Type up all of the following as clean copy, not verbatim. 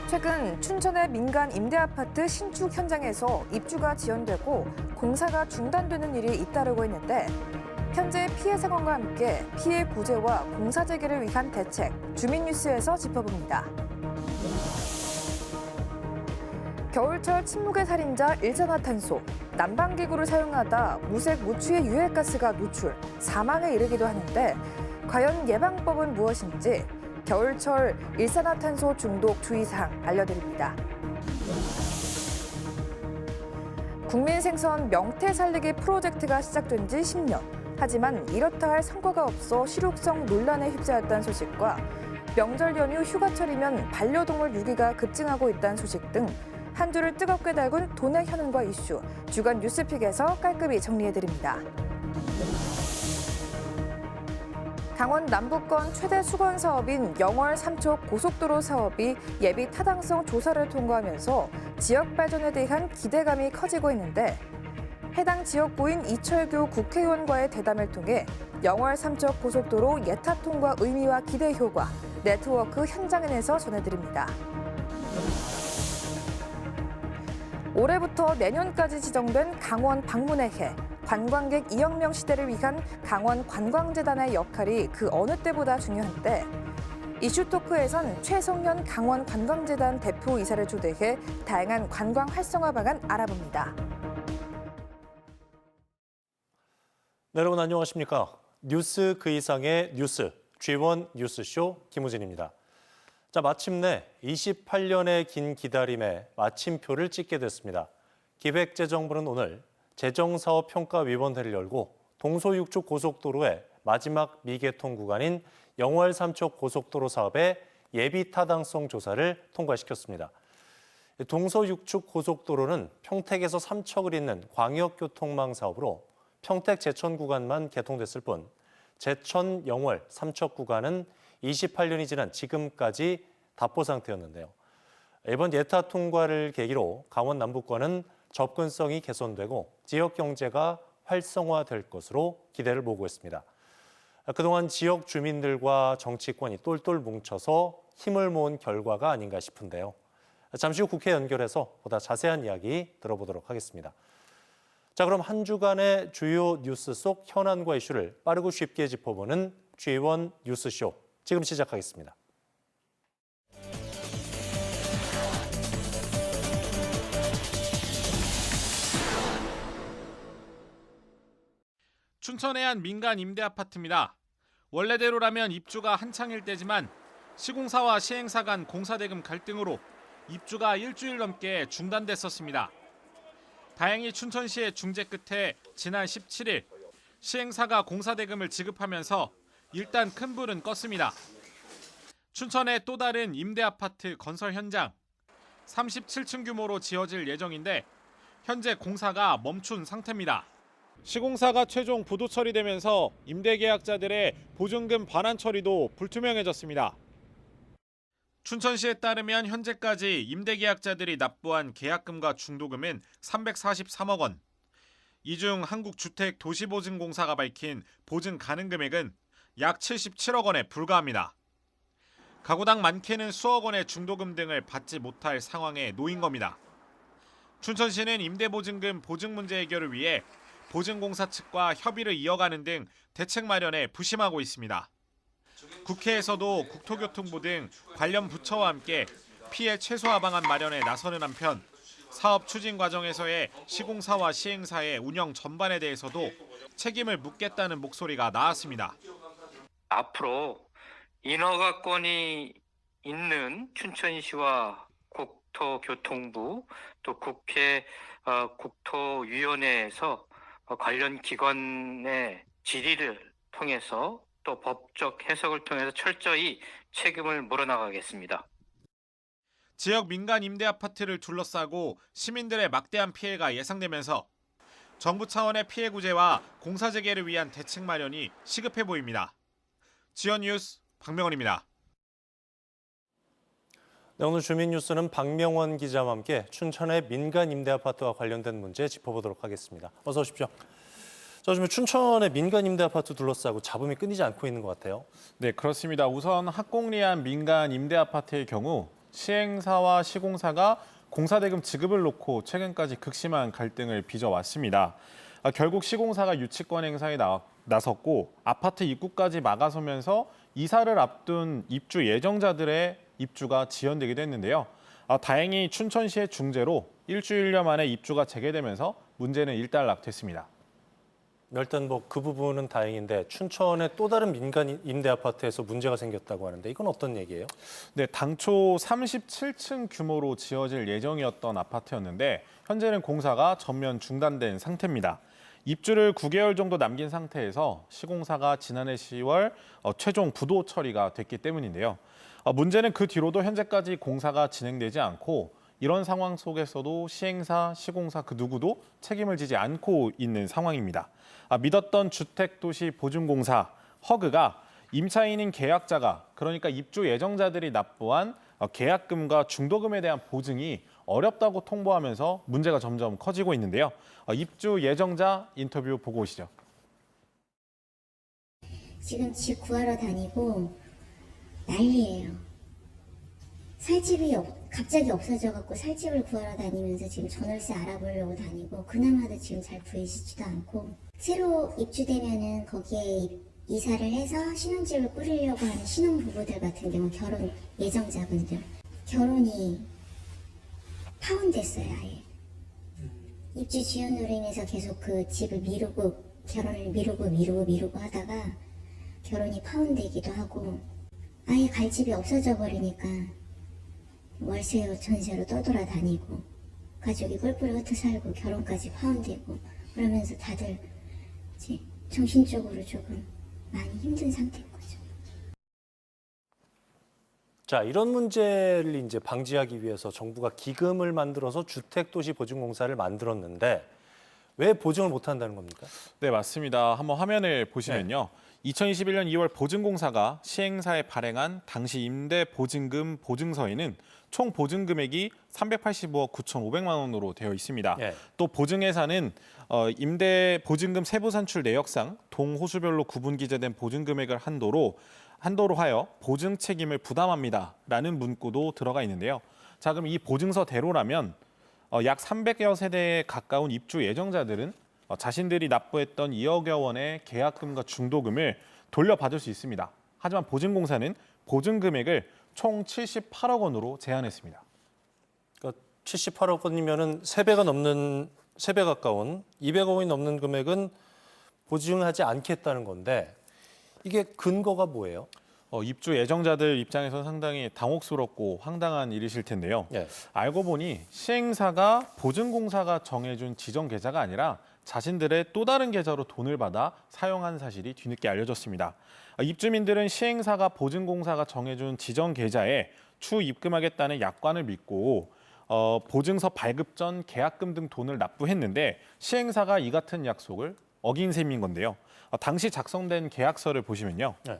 최근 춘천의 민간 임대아파트 신축 현장에서 입주가 지연되고 공사가 중단되는 일이 잇따르고 있는데 현재 피해 상황과 함께 피해 구제와 공사 재개를 위한 대책, 주민뉴스에서 짚어봅니다. 겨울철 침묵의 살인자 일산화탄소, 난방기구를 사용하다 무색 무취의 유해가스가 노출, 사망에 이르기도 하는데 과연 예방법은 무엇인지 겨울철 일산화탄소 중독 주의사항 알려드립니다. 국민생선 명태 살리기 프로젝트가 시작된 지 10년. 하지만 이렇다 할 성과가 없어 실효성 논란에 휩싸였다는 소식과 명절 연휴 휴가철이면 반려동물 유기가 급증하고 있다는 소식 등 한 주를 뜨겁게 달군 돈의 현황과 이슈, 주간 뉴스픽에서 깔끔히 정리해드립니다. 강원 남부권 최대 수건 사업인 영월 삼척 고속도로 사업이 예비 타당성 조사를 통과하면서 지역 발전에 대한 기대감이 커지고 있는데 해당 지역구인 이철규 국회의원과의 대담을 통해 영월 삼척 고속도로 예타 통과 의미와 기대 효과, 네트워크 현장인에서 전해드립니다. 올해부터 내년까지 지정된 강원 방문의 해. 관광객 2억 명 시대를 위한 강원 관광재단의 역할이 그 어느 때보다 중요한데 이슈토크에선 최성현 강원 관광재단 대표이사를 초대해 다양한 관광 활성화 방안 알아봅니다. 네, 여러분 안녕하십니까? 뉴스 그 이상의 뉴스, G1 뉴스쇼 김우진입니다. 자, 마침내 28년의 긴 기다림에 마침표를 찍게 됐습니다. 기획재정부는 오늘 재정사업평가위원회를 열고 동서육축 고속도로의 마지막 미개통 구간인 영월 삼척 고속도로 사업의 예비 타당성 조사를 통과시켰습니다. 동서육축 고속도로는 평택에서 삼척을 잇는 광역교통망 사업으로 평택 제천 구간만 개통됐을 뿐 제천 영월 삼척 구간은 28년이 지난 지금까지 답보 상태였는데요. 이번 예타 통과를 계기로 강원 남부권은 접근성이 개선되고 지역 경제가 활성화될 것으로 기대를 모으고 있습니다. 그동안 지역 주민들과 정치권이 똘똘 뭉쳐서 힘을 모은 결과가 아닌가 싶은데요. 잠시 후 국회 연결해서 보다 자세한 이야기 들어보도록 하겠습니다. 자, 그럼 한 주간의 주요 뉴스 속 현안과 이슈를 빠르고 쉽게 짚어보는 G1 뉴스쇼 지금 시작하겠습니다. 춘천의 한 민간 임대 아파트입니다. 원래대로라면 입주가 한창일 때지만 시공사와 시행사 간 공사대금 갈등으로 입주가 일주일 넘게 중단됐었습니다. 다행히 춘천시의 중재 끝에 지난 17일 시행사가 공사대금을 지급하면서 일단 큰 불은 껐습니다. 춘천의 또 다른 임대 아파트 건설 현장 37층 규모로 지어질 예정인데 현재 공사가 멈춘 상태입니다. 시공사가 최종 부도 처리되면서 임대계약자들의 보증금 반환 처리도 불투명해졌습니다. 춘천시에 따르면 현재까지 임대계약자들이 납부한 계약금과 중도금은 343억 원. 이 중 한국주택도시보증공사가 밝힌 보증 가능 금액은 약 77억 원에 불과합니다. 가구당 많게는 수억 원의 중도금 등을 받지 못할 상황에 놓인 겁니다. 춘천시는 임대보증금 보증 문제 해결을 위해 보증공사 측과 협의를 이어가는 등 대책 마련에 부심하고 있습니다. 국회에서도 국토교통부 등 관련 부처와 함께 피해 최소화 방안 마련에 나서는 한편 사업 추진 과정에서의 시공사와 시행사의 운영 전반에 대해서도 책임을 묻겠다는 목소리가 나왔습니다. 앞으로 인허가권이 있는 춘천시와 국토교통부 또 국회 국토위원회에서 관련 기관의 질의를 통해서 또 법적 해석을 통해서 철저히 책임을 물어나가겠습니다. 지역 민간 임대 아파트를 둘러싸고 시민들의 막대한 피해가 예상되면서 정부 차원의 피해 구제와 공사 재개를 위한 대책 마련이 시급해 보입니다. G1 뉴스 박명원입니다. 네, 오늘 주민 뉴스는 박명원 기자와 함께 춘천의 민간 임대 아파트와 관련된 문제 짚어보도록 하겠습니다. 어서 오십시오. 자, 요즘 춘천의 민간 임대 아파트 둘러싸고 잡음이 끊이지 않고 있는 것 같아요. 네, 그렇습니다. 우선 학공리한 민간 임대 아파트의 경우 시행사와 시공사가 공사대금 지급을 놓고 최근까지 극심한 갈등을 빚어왔습니다. 결국 시공사가 유치권 행사에 나섰고 아파트 입구까지 막아서면서 이사를 앞둔 입주 예정자들의 입주가 지연되기도 했는데요. 다행히 춘천시의 중재로 일주일여 만에 입주가 재개되면서 문제는 일단락됐습니다. 일단 뭐 그 부분은 다행인데 춘천의 또 다른 민간 임대 아파트에서 문제가 생겼다고 하는데 이건 어떤 얘기예요? 네, 당초 37층 규모로 지어질 예정이었던 아파트였는데 현재는 공사가 전면 중단된 상태입니다. 입주를 9개월 정도 남긴 상태에서 시공사가 지난해 10월 최종 부도 처리가 됐기 때문인데요. 문제는 그 뒤로도 현재까지 공사가 진행되지 않고 이런 상황 속에서도 시행사, 시공사 그 누구도 책임을 지지 않고 있는 상황입니다. 믿었던 주택도시보증공사 허그가 임차인인 계약자가 그러니까 입주 예정자들이 납부한 계약금과 중도금에 대한 보증이 어렵다고 통보하면서 문제가 점점 커지고 있는데요. 입주 예정자 인터뷰 보고 오시죠. 지금 집 구하러 다니고 난리예요. 살 집이 갑자기 없어져갖고 살 집을 구하러 다니면서 지금 전월세 알아보려고 다니고 그나마도 지금 잘 구해지지도 않고 새로 입주되면은 거기에 이사를 해서 신혼집을 꾸리려고 하는 신혼부부들 같은 경우 결혼 예정자분들 결혼이 파혼됐어요 아예. 입주 지연으로 인해서 계속 그 집을 미루고 결혼을 미루고 하다가 결혼이 파혼되기도 하고 아예 갈 집이 없어져 버리니까 월세 전세로 떠돌아다니고 가족이 꿀꿀이 흩어 살고 결혼까지 파혼되고 그러면서 다들 이제 정신적으로 조금 많이 힘든 상태인 거죠. 자, 이런 문제를 이제 방지하기 위해서 정부가 기금을 만들어서 주택도시보증공사를 만들었는데 왜 보증을 못 한다는 겁니까? 네, 맞습니다. 한번 화면을 보시면요. 2021년 2월 보증공사가 시행사에 발행한 당시 임대보증금 보증서에는 총 보증금액이 385억 9,500만 원으로 되어 있습니다. 네. 또 보증회사는 임대보증금 세부산출 내역상 동호수별로 구분 기재된 보증금액을 한도로 하여 보증 책임을 부담합니다라는 문구도 들어가 있는데요. 자, 그럼 이 보증서대로라면 약 300여 세대에 가까운 입주 예정자들은 자신들이 납부했던 2억여 원의 계약금과 중도금을 돌려받을 수 있습니다. 하지만 보증공사는 보증 금액을 총 78억 원으로 제한했습니다. 그러니까 78억 원이면은 3배 가까운 200억 원이 넘는 금액은 보증하지 않겠다는 건데 이게 근거가 뭐예요? 입주 예정자들 입장에서 상당히 당혹스럽고 황당한 일이실 텐데요. 예. 알고 보니 시행사가 보증공사가 정해준 지정 계좌가 아니라 자신들의 또 다른 계좌로 돈을 받아 사용한 사실이 뒤늦게 알려졌습니다. 입주민들은 시행사가 보증공사가 정해준 지정 계좌에 추후 입금하겠다는 약관을 믿고 보증서 발급 전 계약금 등 돈을 납부했는데 시행사가 이 같은 약속을 어긴 셈인 건데요. 당시 작성된 계약서를 보시면요. 네.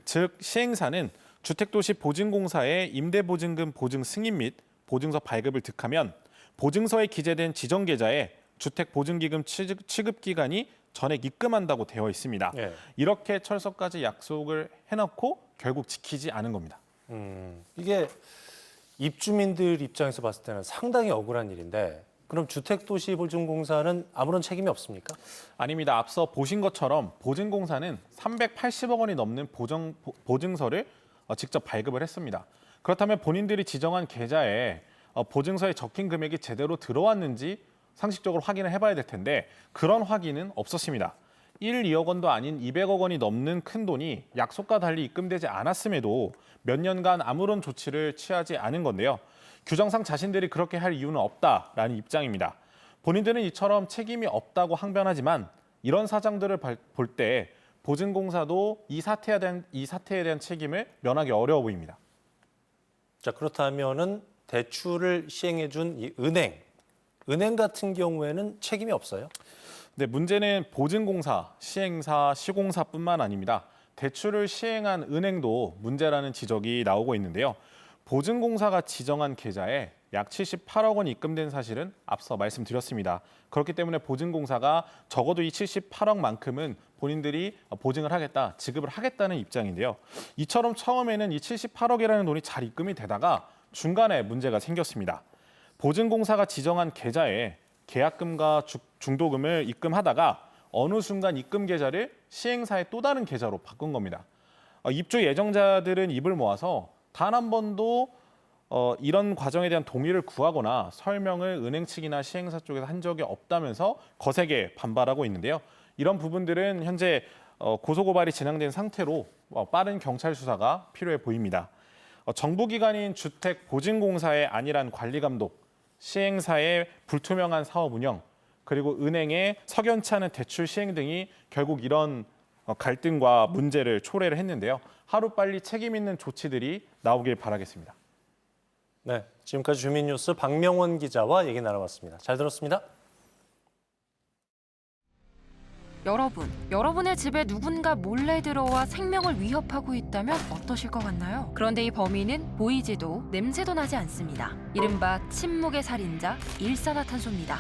즉 시행사는 주택도시보증공사의 임대보증금 보증 승인 및 보증서 발급을 득하면 보증서에 기재된 지정 계좌에 주택보증기금 취급 기간이 전액 입금한다고 되어 있습니다. 예. 이렇게 철석까지 약속을 해놓고 결국 지키지 않은 겁니다. 이게 입주민들 입장에서 봤을 때는 상당히 억울한 일인데 그럼 주택도시보증공사는 아무런 책임이 없습니까? 아닙니다. 앞서 보신 것처럼 보증공사는 380억 원이 넘는 보증서를 직접 발급을 했습니다. 그렇다면 본인들이 지정한 계좌에 보증서에 적힌 금액이 제대로 들어왔는지 상식적으로 확인을 해봐야 될 텐데 그런 확인은 없었습니다. 2억 원도 아닌 200억 원이 넘는 큰 돈이 약속과 달리 입금되지 않았음에도 몇 년간 아무런 조치를 취하지 않은 건데요. 규정상 자신들이 그렇게 할 이유는 없다라는 입장입니다. 본인들은 이처럼 책임이 없다고 항변하지만 이런 사정들을 볼 때 보증공사도 이 사태에 대한 책임을 면하기 어려워 보입니다. 자, 그렇다면은 대출을 시행해 준 이 은행 같은 경우에는 책임이 없어요? 네, 문제는 보증공사, 시행사, 시공사뿐만 아닙니다. 대출을 시행한 은행도 문제라는 지적이 나오고 있는데요. 보증공사가 지정한 계좌에 약 78억 원 입금된 사실은 앞서 말씀드렸습니다. 그렇기 때문에 보증공사가 적어도 이 78억만큼은 본인들이 보증을 하겠다, 지급을 하겠다는 입장인데요. 이처럼 처음에는 이 78억이라는 돈이 잘 입금이 되다가 중간에 문제가 생겼습니다. 보증공사가 지정한 계좌에 계약금과 중도금을 입금하다가 어느 순간 입금 계좌를 시행사의 또 다른 계좌로 바꾼 겁니다. 입주 예정자들은 입을 모아서 단 한 번도 이런 과정에 대한 동의를 구하거나 설명을 은행 측이나 시행사 쪽에서 한 적이 없다면서 거세게 반발하고 있는데요. 이런 부분들은 현재 고소고발이 진행된 상태로 빠른 경찰 수사가 필요해 보입니다. 정부기관인 주택보증공사의 안일한 관리감독, 시행사의 불투명한 사업 운영, 그리고 은행의 석연치 않은 대출 시행 등이 결국 이런 갈등과 문제를 초래를 했는데요. 하루빨리 책임 있는 조치들이 나오길 바라겠습니다. 네, 지금까지 주민뉴스 박명원 기자와 얘기 나눠봤습니다. 잘 들었습니다. 여러분의 집에 누군가 몰래 들어와 생명을 위협하고 있다면 어떠실 것 같나요? 그런데 이 범인은 보이지도 냄새도 나지 않습니다. 이른바 침묵의 살인자 일산화탄소입니다.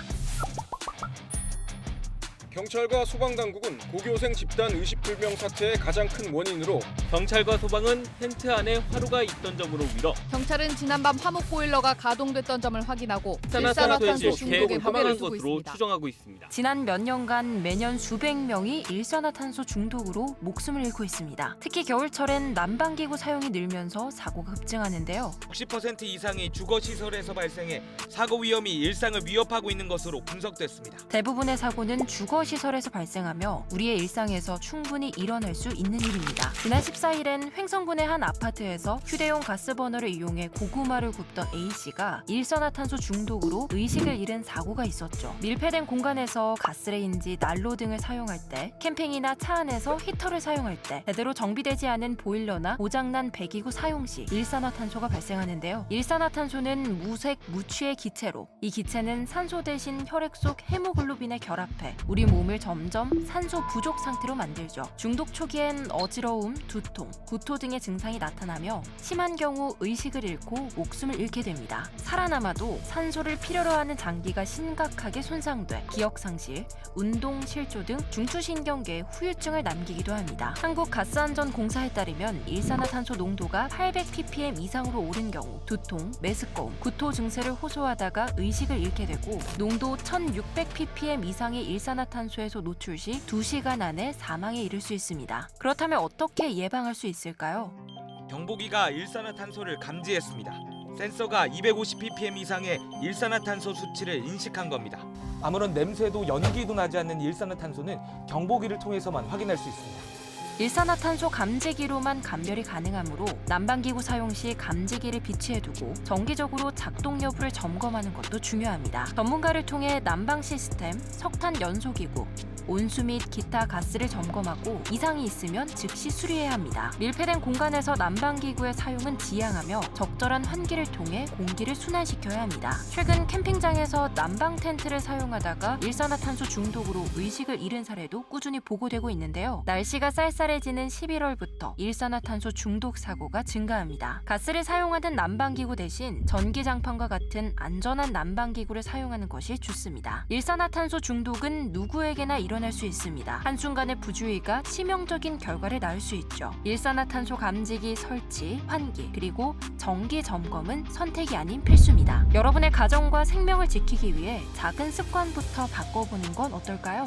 경찰과 소방당국은 고교생 집단 의식불명 사태의 가장 큰 원인으로 경찰과 소방은 텐트 안에 화로가 있던 점으로 밀어 경찰은 지난밤 화목 보일러가 가동됐던 점을 확인하고 일산화탄소 일산화탄소 중독에 사망한 무게를 두고 것으로 있습니다. 추정하고 있습니다. 지난 몇 년간 매년 수백 명이 일산화탄소 중독으로 목숨을 잃고 있습니다. 특히 겨울철엔 난방기구 사용이 늘면서 사고가 급증하는데요. 60% 이상이 주거시설에서 발생해 사고 위험이 일상을 위협하고 있는 것으로 분석됐습니다. 대부분의 사고는 주거시설에서 발생하며 우리의 일상에서 충분히 일어날 수 있는 일입니다. 지난 14일엔 횡성군의 한 아파트에서 휴대용 가스버너를 이용해 고구마를 굽던 A씨가 일산화탄소 중독으로 의식을 잃은 사고가 있었죠. 밀폐된 공간에서 가스레인지, 난로 등을 사용할 때, 캠핑이나 차 안에서 히터를 사용할 때, 제대로 정비되지 않은 보일러나 고장난 배기구 사용 시 일산화탄소가 발생하는데요. 일산화탄소는 무색, 무취의 기체로 이 기체는 산소 대신 혈액 속 헤모글로빈에 결합해 우리 몸을 점점 산소 부족 상태로 만들죠. 중독 초기엔 어지러움, 두통, 구토 등의 증상이 나타나며 심한 경우 의식을 잃고 목숨을 잃게 됩니다. 살아남아도 산소를 필요로 하는 장기가 심각하게 손상돼 기억상실, 운동 실조 등 중추신경계에 후유증을 남기기도 합니다. 한국가스안전공사에 따르면 일산화탄소 농도가 800ppm 이상으로 오른 경우 두통, 메스꺼움, 구토 증세를 호소하다가 의식을 잃게 되고 농도 1600ppm 이상의 일산화탄소에서 노출 시 2시간 안에 사망에 이를 수 있습니다. 그렇다면 어떻게 예방할 수 있을까요? 경보기가 일산화탄소를 감지했습니다. 센서가 250ppm 이상의 일산화탄소 수치를 인식한 겁니다. 아무런 냄새도 연기도 나지 않는 일산화탄소는 경보기를 통해서만 확인할 수 있습니다. 일산화탄소 감지기로만 감별이 가능하므로 난방기구 사용 시 감지기를 비치해두고 정기적으로 작동 여부를 점검하는 것도 중요합니다. 전문가를 통해 난방 시스템, 석탄 연소기구, 온수 및 기타 가스를 점검하고 이상이 있으면 즉시 수리해야 합니다. 밀폐된 공간에서 난방기구의 사용은 지양하며 적절한 환기를 통해 공기를 순환시켜야 합니다. 최근 캠핑장에서 난방 텐트를 사용하다가 일산화탄소 중독으로 의식을 잃은 사례도 꾸준히 보고되고 있는데요. 날씨가 쌀쌀해지는 11월부터 일산화탄소 중독 사고가 증가합니다. 가스를 사용하는 난방기구 대신 전기장판과 같은 안전한 난방기구를 사용하는 것이 좋습니다. 일산화탄소 중독은 누구에게나 일어날 수 있습니다. 한순간의 부주의가 치명적인 결과를 낳을 수 있죠. 일산화탄소 감지기 설치, 환기, 그리고 정기 점검은 선택이 아닌 필수입니다. 여러분의 가정과 생명을 지키기 위해 작은 습관부터 바꿔보는 건 어떨까요?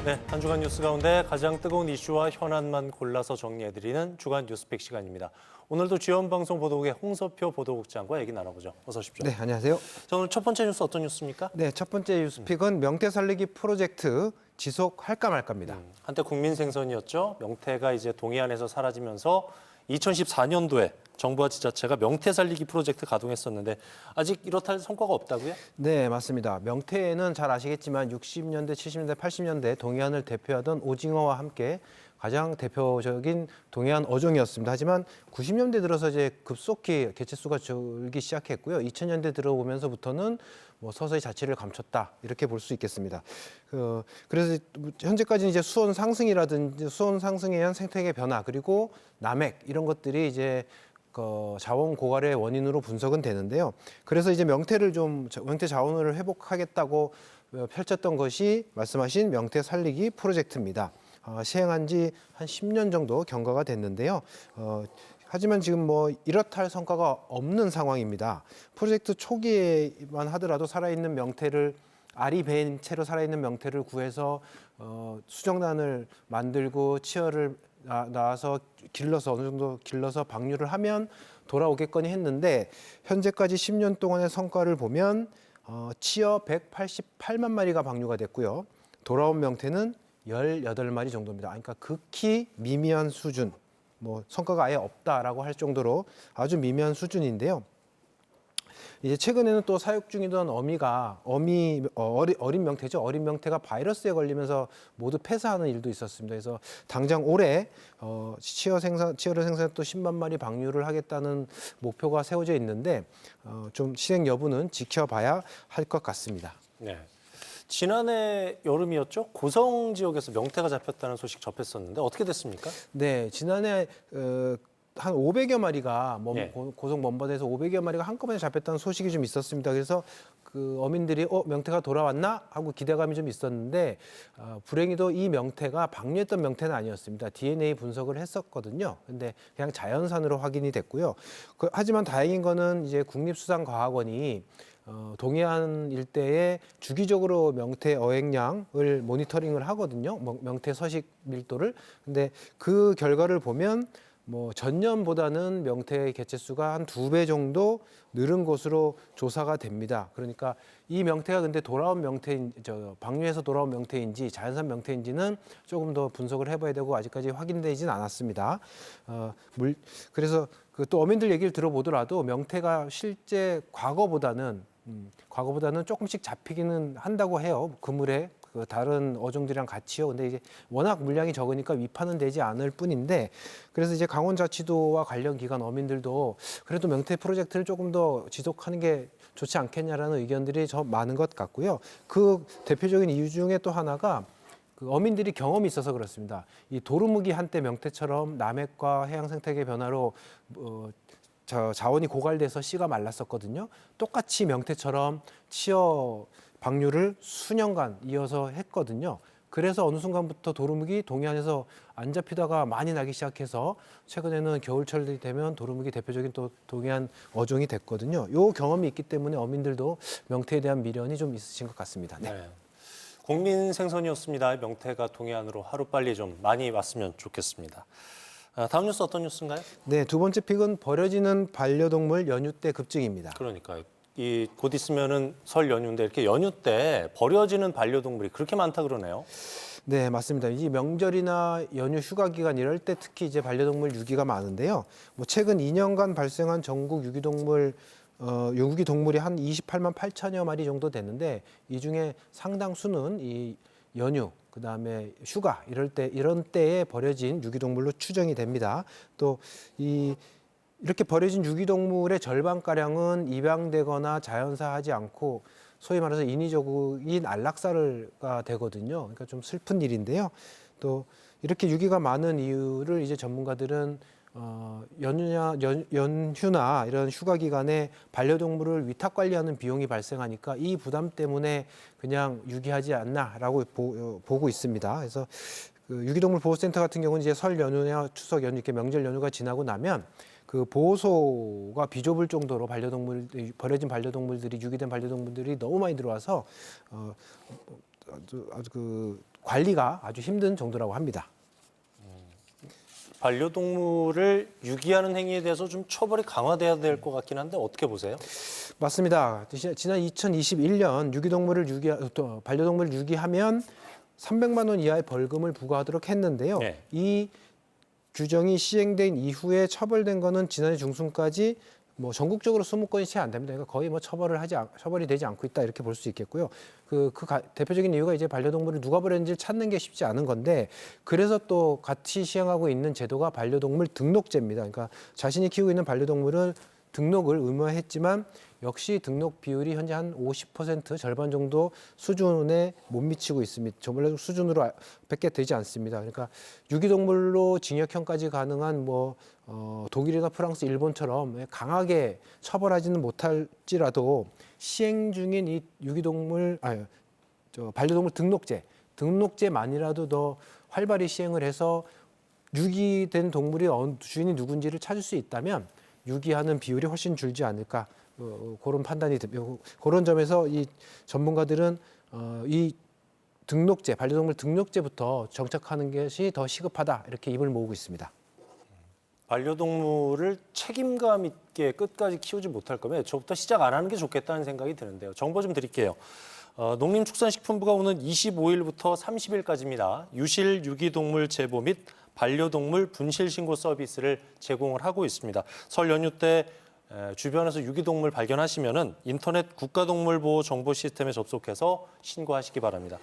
네, 한 주간 뉴스 가운데 가장 뜨거운 이슈와 현안만 골라서 정리해드리는 주간 뉴스픽 시간입니다. 오늘도 지원방송 보도국의 홍서표 보도국장과 얘기 나눠보죠. 어서 오십시오. 네, 안녕하세요. 자, 오늘 첫 번째 뉴스 어떤 뉴스입니까? 네, 첫 번째 뉴스픽은 명태 살리기 프로젝트 지속할까 말까입니다. 한때 국민 생선이었죠. 명태가 이제 동해안에서 사라지면서 2014년도에 정부와 지자체가 명태 살리기 프로젝트 가동했었는데 아직 이렇다 할 성과가 없다고요? 네, 맞습니다. 명태는 잘 아시겠지만 60년대, 70년대, 80년대 동해안을 대표하던 오징어와 함께 가장 대표적인 동해안 어종이었습니다. 하지만 90년대 들어서 이제 급속히 개체수가 줄기 시작했고요. 2000년대 들어오면서부터는 뭐 서서히 자취를 감췄다 이렇게 볼 수 있겠습니다. 그래서 현재까지 이제 수온 상승이라든지 수온 상승에 의한 생태계 변화 그리고 남획 이런 것들이 이제 자원 고갈의 원인으로 분석은 되는데요. 그래서 이제 명태 자원을 회복하겠다고 펼쳤던 것이 말씀하신 명태 살리기 프로젝트입니다. 시행한 지 한 10년 정도 경과가 됐는데요. 하지만 지금 뭐 이렇다 할 성과가 없는 상황입니다. 프로젝트 초기에만 하더라도 살아있는 명태를 알이 배인 채로 살아있는 명태를 구해서 수정란을 만들고 치어를 낳아서 길러서 어느 정도 길러서 방류를 하면 돌아오겠거니 했는데 현재까지 10년 동안의 성과를 보면 치어 188만 마리가 방류가 됐고요. 돌아온 명태는 18마리 정도입니다. 그러니까 극히 미미한 수준, 뭐 성과가 아예 없다라고 할 정도로 아주 미미한 수준인데요. 이제 최근에는 또 사육 중이던 어린 명태죠. 어린 명태가 바이러스에 걸리면서 모두 폐사하는 일도 있었습니다. 그래서 당장 올해 치어를 생산해 또 10만 마리 방류를 하겠다는 목표가 세워져 있는데 좀 실행 여부는 지켜봐야 할 것 같습니다. 네. 지난해 여름이었죠? 고성 지역에서 명태가 잡혔다는 소식 접했었는데 어떻게 됐습니까? 네, 지난해 한 500여 마리가 예. 고성 먼바다에서 500여 마리가 한꺼번에 잡혔다는 소식이 좀 있었습니다. 그래서 그 어민들이 명태가 돌아왔나 하고 기대감이 좀 있었는데 불행히도 이 명태가 방류했던 명태는 아니었습니다. DNA 분석을 했었거든요. 근데 그냥 자연산으로 확인이 됐고요. 하지만 다행인 거는 이제 국립수산과학원이 동해안 일대에 주기적으로 명태 어획량을 모니터링을 하거든요. 명태 서식 밀도를. 근데 그 결과를 보면 뭐 전년보다는 명태의 개체수가 한 2배 정도 늘은 것으로 조사가 됩니다. 그러니까 이 명태가 근데 방류해서 돌아온 명태인지 자연산 명태인지는 조금 더 분석을 해봐야 되고 아직까지 확인되진 않았습니다. 그래서 또 어민들 얘기를 들어보더라도 명태가 실제 과거보다는 조금씩 잡히기는 한다고 해요. 그물에 다른 어종들이랑 같이요. 근데 이제 워낙 물량이 적으니까 위파는 되지 않을 뿐인데 그래서 이제 강원자치도와 관련 기관 어민들도 그래도 명태 프로젝트를 조금 더 지속하는 게 좋지 않겠냐라는 의견들이 좀 많은 것 같고요. 그 대표적인 이유 중에 또 하나가 그 어민들이 경험이 있어서 그렇습니다. 이 도루묵이 한때 명태처럼 남획과 해양 생태계 변화로 자원이 고갈돼서 씨가 말랐었거든요. 똑같이 명태처럼 치어 방류를 수년간 이어서 했거든요. 그래서 어느 순간부터 도루묵이 동해안에서 안 잡히다가 많이 나기 시작해서 최근에는 겨울철이 되면 도루묵이 대표적인 또 동해안 어종이 됐거든요. 이 경험이 있기 때문에 어민들도 명태에 대한 미련이 좀 있으신 것 같습니다. 네. 국민 생선이었습니다. 명태가 동해안으로 하루빨리 좀 많이 왔으면 좋겠습니다. 다음 뉴스 어떤 뉴스인가요? 네, 두 번째 픽은 버려지는 반려동물 연휴 때 급증입니다. 그러니까요. 곧 있으면은 설 연휴인데 이렇게 연휴 때 버려지는 반려동물이 그렇게 많다 그러네요. 네, 맞습니다. 이 명절이나 연휴 휴가 기간 이럴 때 특히 이제 반려동물 유기가 많은데요. 뭐 최근 2년간 발생한 전국 유기동물이 한 28만 8천여 마리 정도 되는데 이 중에 상당수는 이 연휴, 그다음에 휴가 이런 때에 버려진 유기동물로 추정이 됩니다. 또 이렇게 버려진 유기동물의 절반가량은 입양되거나 자연사하지 않고 소위 말해서 인위적인 안락사가 되거든요. 그러니까 좀 슬픈 일인데요. 또 이렇게 유기가 많은 이유를 이제 전문가들은 연휴나 이런 휴가 기간에 반려동물을 위탁 관리하는 비용이 발생하니까 이 부담 때문에 그냥 유기하지 않나라고 보고 있습니다. 그래서 그 유기동물 보호센터 같은 경우는 이제 설 연휴나 추석 연휴 이렇게 명절 연휴가 지나고 나면 그 보호소가 비좁을 정도로 버려진 반려동물들이 유기된 반려동물들이 너무 많이 들어와서 아주 그 관리가 아주 힘든 정도라고 합니다. 반려동물을 유기하는 행위에 대해서 좀 처벌이 강화돼야 될 것 같긴 한데 어떻게 보세요? 맞습니다. 지난 2021년 반려동물 유기하면 300만 원 이하의 벌금을 부과하도록 했는데요. 네. 이 규정이 시행된 이후에 처벌된 거는 지난해 중순까지 뭐 전국적으로 20건이 채 안 됩니다. 그러니까 거의 뭐 처벌이 되지 않고 있다 이렇게 볼 수 있겠고요. 대표적인 이유가 이제 반려동물을 누가 버렸는지 찾는 게 쉽지 않은 건데 그래서 또 같이 시행하고 있는 제도가 반려동물 등록제입니다. 그러니까 자신이 키우고 있는 반려동물을 등록을 의무화했지만 역시 등록 비율이 현재 한 50% 절반 정도 수준에 못 미치고 있습니다. 정말 수준으로 밖에 되지 않습니다. 그러니까 유기동물로 징역형까지 가능한 독일이나 프랑스, 일본처럼 강하게 처벌하지는 못할지라도 시행 중인 이 반려동물 등록제만이라도 더 활발히 시행을 해서 유기된 동물이 주인이 누군지를 찾을 수 있다면 유기하는 비율이 훨씬 줄지 않을까 그런 판단이 듭니다. 그런 점에서 이 전문가들은 이 반려동물 등록제부터 정착하는 것이 더 시급하다 이렇게 입을 모으고 있습니다. 반려동물을 책임감 있게 끝까지 키우지 못할 거면 애초부터 시작 안 하는 게 좋겠다는 생각이 드는데요. 정보 좀 드릴게요. 농림축산식품부가 오는 25일부터 30일까지입니다. 유실 유기동물 제보 및 반려동물 분실 신고 서비스를 제공을 하고 있습니다. 설 연휴 때 주변에서 유기동물 발견하시면은 인터넷 국가동물보호 정보 시스템에 접속해서 신고하시기 바랍니다.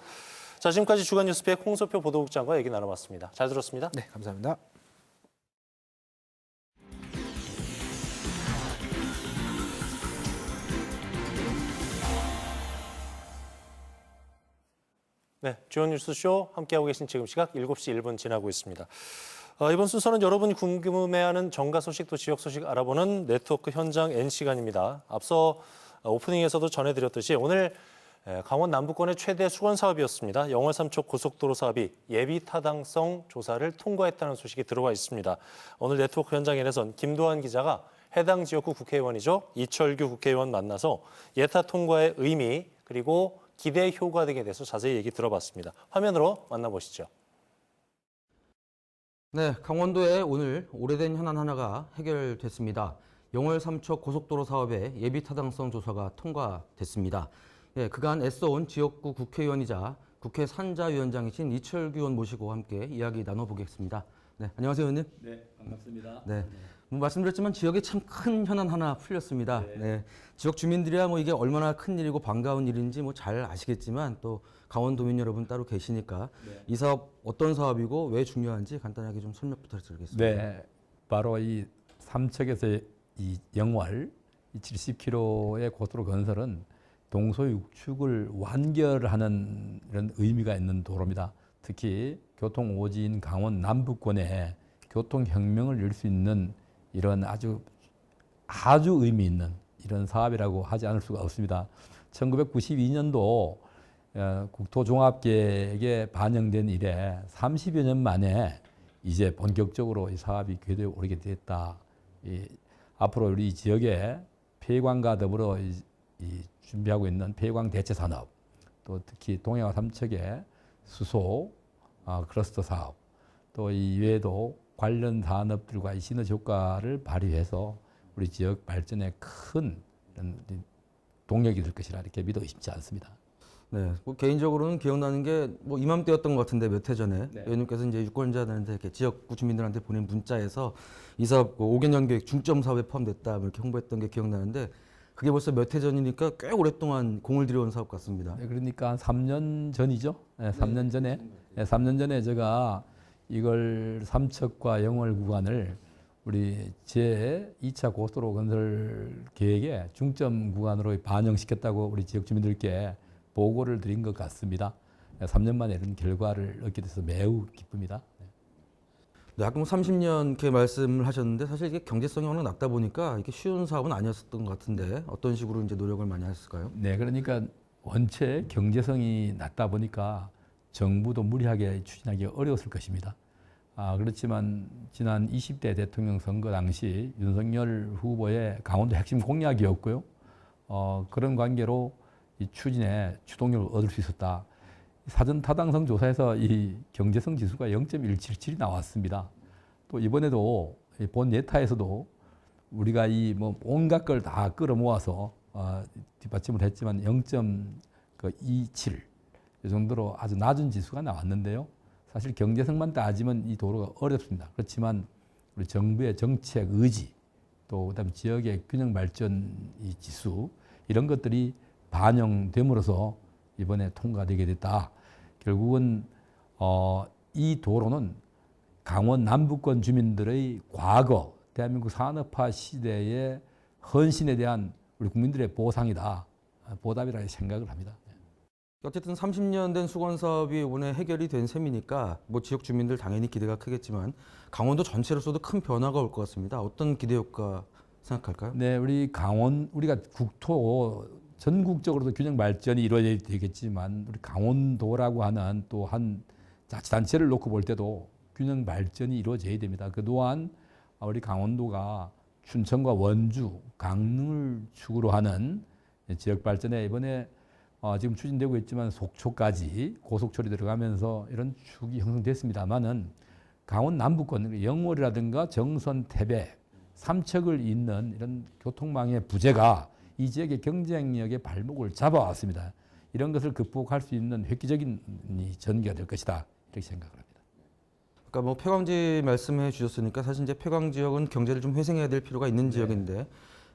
자, 지금까지 주간 뉴스픽 홍소표 보도국장과 얘기 나눠봤습니다. 잘 들었습니다. 네, 감사합니다. 네, 주요 뉴스쇼 함께하고 계신 지금 시각 7시 1분 지나고 있습니다. 이번 순서는 여러분이 궁금해하는 정가 소식 또 지역 소식 알아보는 네트워크 현장 N시간입니다. 앞서 오프닝에서도 전해드렸듯이 오늘 강원 남부권의 최대 수건 사업이었습니다. 영월 삼척 고속도로 사업이 예비 타당성 조사를 통과했다는 소식이 들어와 있습니다. 오늘 네트워크 현장 N에선 김도한 기자가 해당 지역구 국회의원이죠. 이철규 국회의원 만나서 예타 통과의 의미 그리고 기대 효과 등에 대해서 자세히 얘기 들어봤습니다. 화면으로 만나보시죠. 네, 강원도에 오늘 오래된 현안 하나가 해결됐습니다. 영월 삼척 고속도로 사업의 예비 타당성 조사가 통과됐습니다. 예, 그간 애써온 지역구 국회의원이자 국회 산자위원장이신 이철규 의원 모시고 함께 이야기 나눠보겠습니다. 네, 안녕하세요, 의원님. 네, 반갑습니다. 네. 말씀드렸지만 지역에 참 큰 현안 하나 풀렸습니다. 네. 지역 주민들이야 이게 얼마나 큰 일이고 반가운 일인지 잘 아시겠지만 또 강원도민 여러분 따로 계시니까 이 사업 어떤 사업이고 왜 중요한지 간단하게 좀 설명 부탁드리겠습니다. 네, 바로 이 삼척에서 이 영월 70km의 고속도로 건설은 동서육축을 완결하는 이런 의미가 있는 도로입니다. 특히 교통 오지인 강원 남부권에 교통혁명을 이룰 수 있는 이런 아주 의미 있는 이런 사업이라고 하지 않을 수가 없습니다. 1992년도 국토종합계획에 반영된 이래 30여 년 만에 이제 본격적으로 이 사업이 궤도에 오르게 됐다. 앞으로 우리 지역에 폐광과 더불어 준비하고 있는 폐광 대체 산업, 또 특히 동해와 삼척의 수소 클러스터 사업, 또 이외에도 관련 산업들과 이 시너지 효과를 발휘해서 우리 지역 발전에 큰 동력이 될 것이라 이렇게 믿어 의심치 않습니다. 네, 개인적으로는 기억나는 게 이맘때였던 것 같은데 몇 해 전에 의원님께서 이제 유권자들한테 이렇게 지역 주민들한테 보낸 문자에서 이 사업 5개년 계획 중점 사업에 포함됐다 이렇게 홍보했던 게 기억나는데 그게 벌써 몇 해 전이니까 꽤 오랫동안 공을 들여온 사업 같습니다. 네, 그러니까 한 3년 전이죠. 네, 3년 전에 3년 전에 제가 이걸 삼척과 영월 구간을 우리 제2차 고속도로 건설 계획에 중점 구간으로 반영시켰다고 우리 지역 주민들께 보고를 드린 것 같습니다. 3년 만에 이런 결과를 얻게 돼서 매우 기쁩니다. 네, 아까 30년 이렇게 말씀을 하셨는데 사실 이게 경제성이 워낙 낮다 보니까 이게 쉬운 사업은 아니었던 것 같은데 어떤 식으로 이제 노력을 많이 하셨을까요? 네, 그러니까 원체 경제성이 낮다 보니까 정부도 무리하게 추진하기 어려웠을 것입니다. 그렇지만 지난 20대 대통령 선거 당시 윤석열 후보의 강원도 핵심 공약이었고요. 그런 관계로 이 추진에 주동력을 얻을 수 있었다. 사전 타당성 조사에서 이 경제성 지수가 0.177이 나왔습니다. 또 이번에도 본 예타에서도 우리가 온갖 걸 다 끌어모아서 뒷받침을 했지만 0.27 이 정도로 아주 낮은 지수가 나왔는데요. 사실 경제성만 따지면 이 도로가 어렵습니다. 그렇지만 우리 정부의 정책 의지 또 그다음에 지역의 균형 발전 이 지수 이런 것들이 반영됨으로써 이번에 통과되게 됐다. 결국은 이 도로는 강원 남부권 주민들의 과거 대한민국 산업화 시대의 헌신에 대한 우리 국민들의 보상이다, 보답이라 생각을 합니다. 어쨌든 30년 된 수건 사업이 이번에 해결이 된 셈이니까 뭐 지역 주민들 당연히 기대가 크겠지만 강원도 전체로서도 큰 변화가 올 것 같습니다. 어떤 기대 효과 생각할까요? 네, 우리가 국토 전국적으로도 균형 발전이 이루어져야 되겠지만 우리 강원도라고 하는 또 한 자치단체를 놓고 볼 때도 균형 발전이 이루어져야 됩니다. 그동안 우리 강원도가 춘천과 원주, 강릉을 축으로 하는 지역 발전에 이번에 지금 추진되고 있지만 속초까지 고속철이 들어가면서 이런 축이 형성됐습니다만은 강원 남부권 영월이라든가 정선, 태백, 삼척을 잇는 이런 교통망의 부재가 이 지역의 경쟁력의 발목을 잡아왔습니다. 이런 것을 극복할 수 있는 획기적인 전개가 될 것이다, 이렇게 생각을 합니다. 그러니까 뭐 폐광지 말씀해 주셨으니까 사실 이제 폐광 지역은 경제를 좀 회생해야 될 필요가 있는 지역인데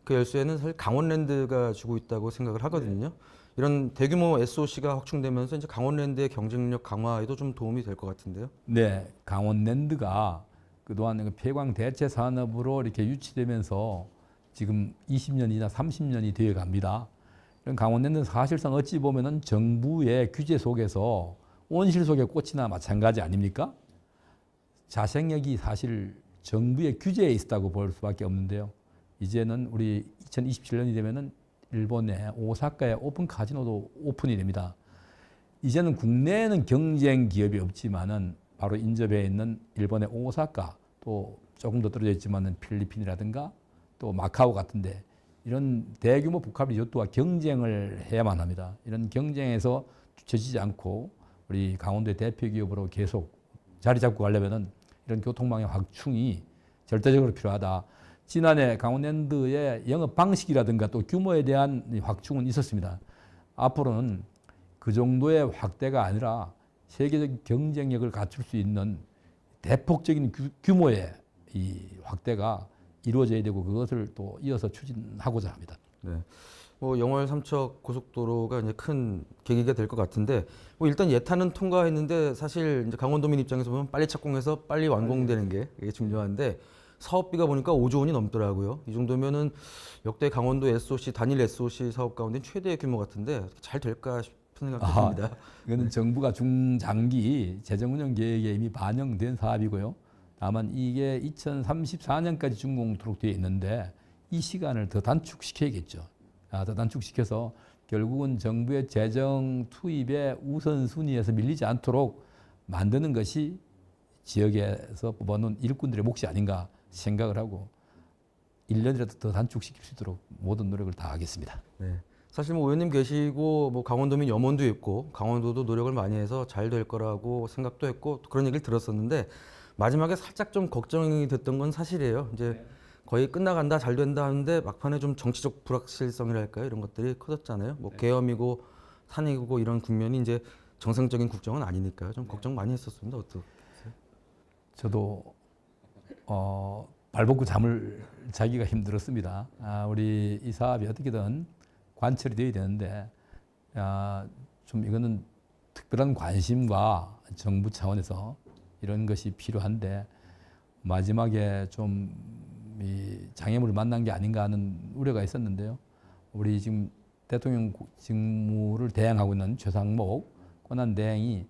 그 열쇠는 사실 강원랜드가 주고 있다고 생각을 하거든요. 이런 대규모 SOC가 확충되면서 이제 강원랜드의 경쟁력 강화에도 좀 도움이 될 것 같은데요. 네, 강원랜드가 그동안 폐광 대체 산업으로 이렇게 유치되면서 지금 20년이나 30년이 되어 갑니다. 이런 강원랜드는 사실상 어찌 보면은 정부의 규제 속에서 온실 속의 꽃이나 마찬가지 아닙니까? 자생력이 사실 정부의 규제에 있었다고 볼 수밖에 없는데요. 이제는 우리 2027년이 되면은 일본의 오사카의 오픈 카지노도 오픈이 됩니다. 이제는 국내에는 경쟁 기업이 없지만은 바로 인접해 있는 일본의 오사카, 또 조금 더 떨어져 있지만은 필리핀이라든가 또 마카오 같은데 이런 대규모 복합 리조트와 경쟁을 해야만 합니다. 이런 경쟁에서 뒤처지지 않고 우리 강원도의 대표 기업으로 계속 자리 잡고 가려면은 이런 교통망의 확충이 절대적으로 필요하다. 지난해 강원랜드의 영업 방식이라든가 또 규모에 대한 확충은 있었습니다. 앞으로는 그 정도의 확대가 아니라 세계적 경쟁력을 갖출 수 있는 대폭적인 규모의 이 확대가 이루어져야 되고 그것을 또 이어서 추진하고자 합니다. 네. 뭐 영월 삼척 고속도로가 이제 큰 계기가 될 것 같은데 뭐 일단 예탄은 통과했는데 사실 이제 강원도민 입장에서 보면 빨리 착공해서 빨리 완공되는 게 이게 중요한데 사업비가 보니까 5조 원이 넘더라고요. 이 정도면은 역대 강원도 SOC 단일 SOC 사업 가운데 최대의 규모 같은데 잘 될까 싶은 생각이 듭니다. 이거는 정부가 중장기 재정운영 계획에 이미 반영된 사업이고요. 다만 이게 2034년까지 준공토록 되어 있는데 이 시간을 더 단축시켜야겠죠. 더 단축시켜서 결국은 정부의 재정 투입의 우선순위에서 밀리지 않도록 만드는 것이 지역에서 뽑아놓은 일꾼들의 몫이 아닌가 생각을 하고 1년이라도 더 단축시킬 수 있도록 모든 노력을 다하겠습니다. 네. 사실 뭐 의원님 계시고 뭐 강원도민 염원도 있고 강원도도 노력을 많이 해서 잘 될 거라고 생각도 했고 그런 얘기를 들었었는데 마지막에 살짝 좀 걱정이 됐던 건 사실이에요. 이제 거의 끝나간다, 잘 된다 하는데 막판에 좀 정치적 불확실성이랄까요? 이런 것들이 커졌잖아요. 뭐 계엄이고 탄핵이고 이런 국면이 이제 정상적인 국정은 아니니까요. 좀 걱정 많이 했었습니다. 어떠세요? 저도 발벗고 잠을 자기가 힘들었습니다. 우리 이 사업이 어떻게든 관철이 되어야 되는데 좀 이거는 특별한 관심과 정부 차원에서 이런 것이 필요한데 마지막에 좀 이 장애물을 만난 게 아닌가 하는 우려가 있었는데요. 우리 지금 대통령 직무를 대행하고 있는 최상목 권한대행이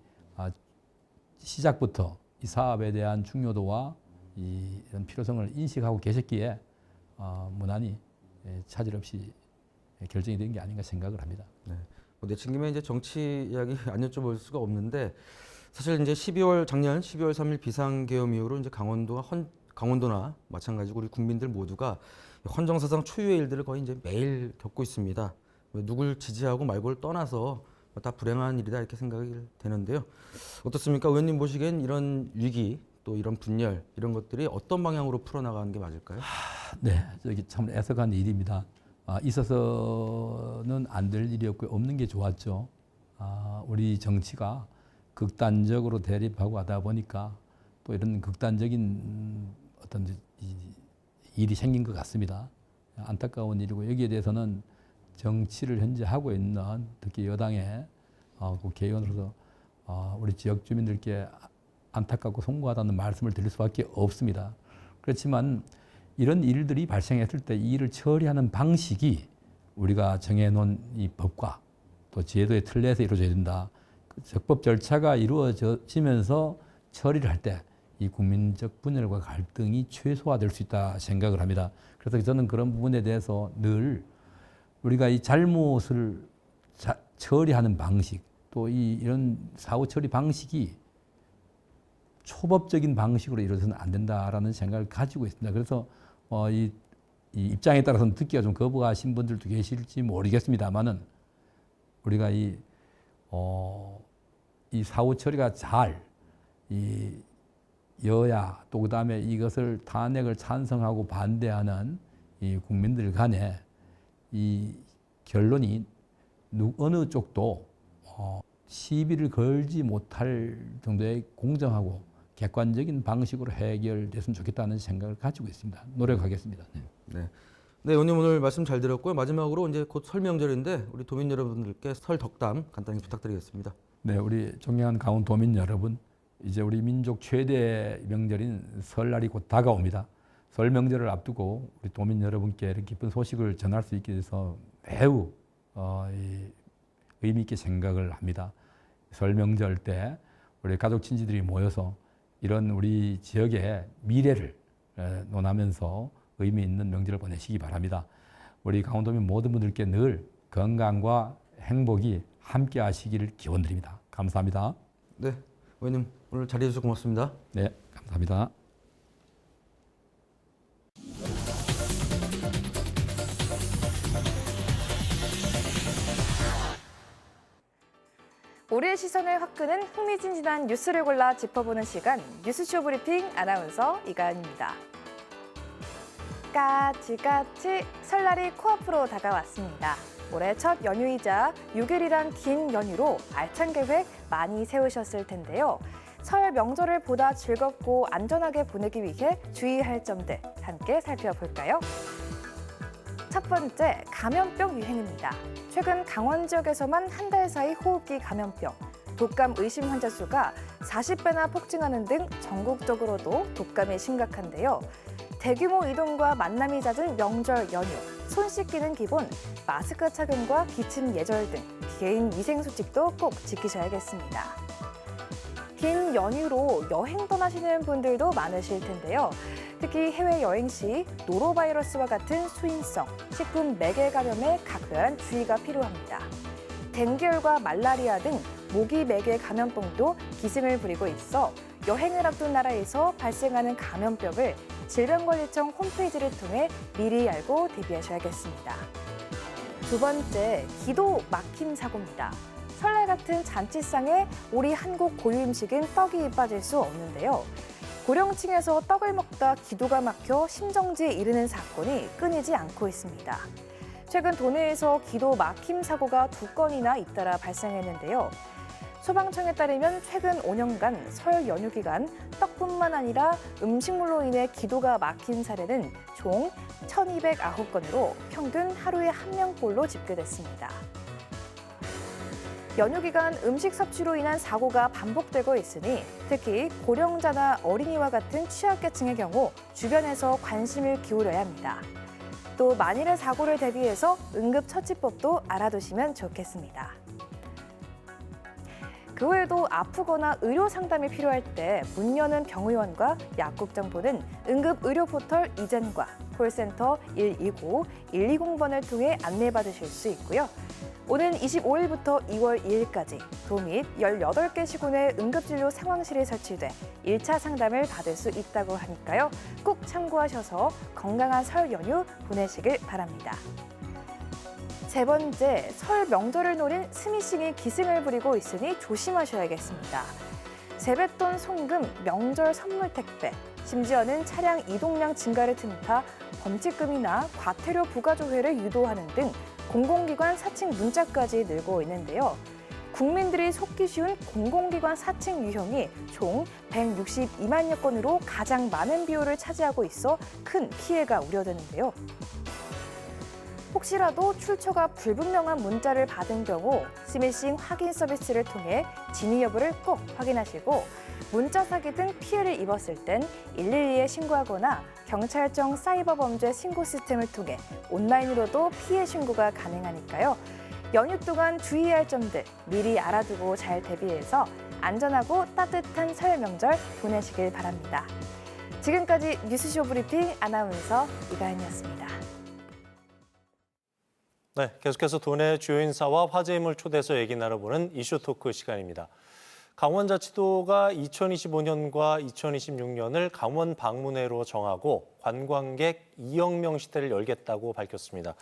시작부터 이 사업에 대한 중요도와 이런 필요성을 인식하고 계셨기에 무난히 차질 없이 결정이 된 게 아닌가 생각을 합니다. 네. 뭐 내친김에 이제 정치 이야기 안 여쭤볼 수가 없는데 사실 이제 작년 12월 3일 비상계엄 이후로 이제 강원도나 마찬가지고 우리 국민들 모두가 헌정사상 초유의 일들을 거의 이제 매일 겪고 있습니다. 누굴 지지하고 말고를 떠나서 다 불행한 일이다 이렇게 생각이 되는데요. 어떻습니까? 의원님 보시기엔 이런 위기 또 이런 분열 이런 것들이 어떤 방향으로 풀어나가는 게 맞을까요? 네, 저기 참 애석한 일입니다. 있어서는 안 될 일이었고 없는 게 좋았죠. 우리 정치가 극단적으로 대립하고 하다 보니까 또 이런 극단적인 어떤 일이 생긴 것 같습니다. 안타까운 일이고 여기에 대해서는 정치를 현재 하고 있는 특히 여당의 국회의원으로서 우리 지역 주민들께 안타깝고 송구하다는 말씀을 드릴 수밖에 없습니다. 그렇지만 이런 일들이 발생했을 때 이 일을 처리하는 방식이 우리가 정해놓은 이 법과 또 제도의 틀 내에서 이루어져야 된다. 그 적법 절차가 이루어지면서 처리를 할 때 이 국민적 분열과 갈등이 최소화될 수 있다 생각을 합니다. 그래서 저는 그런 부분에 대해서 늘 우리가 이 잘못을 처리하는 방식 또 이런 사후 처리 방식이 초법적인 방식으로 이루어져서는 안 된다라는 생각을 가지고 있습니다. 그래서 이 입장에 따라서는 듣기가 좀 거부하신 분들도 계실지 모르겠습니다만은 우리가 이 사후 처리가 이 여야 또 그다음에 이것을 탄핵을 찬성하고 반대하는 이 국민들 간에 이 결론이 어느 쪽도 시비를 걸지 못할 정도의 공정하고 객관적인 방식으로 해결됐으면 좋겠다는 생각을 가지고 있습니다. 노력하겠습니다. 네, 의원님 오늘 말씀 잘 들었고요. 마지막으로 이제 곧 설 명절인데 우리 도민 여러분들께 설 덕담 간단히 부탁드리겠습니다. 네, 우리 존경하는 강원 도민 여러분, 이제 우리 민족 최대 명절인 설날이 곧 다가옵니다. 설 명절을 앞두고 우리 도민 여러분께 이런 기쁜 소식을 전할 수 있게 돼서 매우 의미 있게 생각을 합니다. 설 명절 때 우리 가족 친지들이 모여서 이런 우리 지역의 미래를 논하면서 의미 있는 명절을 보내시기 바랍니다. 우리 강원도민 모든 분들께 늘 건강과 행복이 함께 하시기를 기원드립니다. 감사합니다. 네, 의원님 오늘 자리해 주셔서 고맙습니다. 네, 감사합니다. 우리의 시선을 확 끄는 흥미진진한 뉴스를 골라 짚어보는 시간, 뉴스쇼 브리핑 아나운서 이가연입니다. 까치까치 설날이 코앞으로 다가왔습니다. 올해 첫 연휴이자 6일이란 긴 연휴로 알찬 계획 많이 세우셨을 텐데요. 설 명절을 보다 즐겁고 안전하게 보내기 위해 주의할 점들 함께 살펴볼까요? 첫 번째, 감염병 유행입니다. 최근 강원 지역에서만 한 달 사이 호흡기 감염병, 독감 의심 환자 수가 40배나 폭증하는 등 전국적으로도 독감이 심각한데요. 대규모 이동과 만남이 잦은 명절 연휴, 손 씻기는 기본, 마스크 착용과 기침 예절 등 개인 위생 수칙도 꼭 지키셔야겠습니다. 긴 연휴로 여행 떠나시는 분들도 많으실 텐데요. 특히 해외여행 시 노로바이러스와 같은 수인성, 식품 매개 감염에 각별한 주의가 필요합니다. 댕기열과 말라리아 등 모기 매개 감염병도 기승을 부리고 있어 여행을 앞둔 나라에서 발생하는 감염병을 질병관리청 홈페이지를 통해 미리 알고 대비하셔야겠습니다. 두 번째, 기도 막힘 사고입니다. 설날 같은 잔치상에 우리 한국 고유 음식인 떡이 빠질 수 없는데요. 고령층에서 떡을 먹다 기도가 막혀 심정지에 이르는 사건이 끊이지 않고 있습니다. 최근 도내에서 기도 막힘 사고가 2건이나 잇따라 발생했는데요. 소방청에 따르면 최근 5년간 설 연휴 기간 떡뿐만 아니라 음식물로 인해 기도가 막힌 사례는 총 1,209건으로 평균 하루에 1명꼴로 집계됐습니다. 연휴 기간 음식 섭취로 인한 사고가 반복되고 있으니 특히 고령자나 어린이와 같은 취약계층의 경우 주변에서 관심을 기울여야 합니다. 또 만일의 사고를 대비해서 응급처치법도 알아두시면 좋겠습니다. 그 외에도 아프거나 의료 상담이 필요할 때 문 여는 병의원과 약국 정보는 응급의료 포털 이젠과 콜센터 129, 120번을 통해 안내받으실 수 있고요. 오는 25일부터 2월 2일까지 도및 18개 시군의 응급진료 상황실이 설치돼 1차 상담을 받을 수 있다고 하니까요. 꼭 참고하셔서 건강한 설 연휴 보내시길 바랍니다. 세 번째, 설 명절을 노린 스미싱이 기승을 부리고 있으니 조심하셔야겠습니다. 세뱃돈 송금, 명절 선물 택배, 심지어는 차량 이동량 증가를 틈타 범칙금이나 과태료 부과 조회를 유도하는 등 공공기관 사칭 문자까지 늘고 있는데요. 국민들이 속기 쉬운 공공기관 사칭 유형이 총 162만여 건으로 가장 많은 비율을 차지하고 있어 큰 피해가 우려되는데요. 혹시라도 출처가 불분명한 문자를 받은 경우 스미싱 확인 서비스를 통해 진위 여부를 꼭 확인하시고 문자 사기 등 피해를 입었을 땐 112에 신고하거나 경찰청 사이버 범죄 신고 시스템을 통해 온라인으로도 피해 신고가 가능하니까요. 연휴 동안 주의해야 할 점들 미리 알아두고 잘 대비해서 안전하고 따뜻한 설 명절 보내시길 바랍니다. 지금까지 뉴스쇼 브리핑 아나운서 이가연이었습니다. 네, 계속해서 도내 주요 인사와 화제 인물 초대해서 얘기 나눠보는 이슈 토크 시간입니다. 강원자치도가 2025년과 2026년을 강원 방문해로 정하고 관광객 2억 명 시대를 열겠다고 밝혔습니다.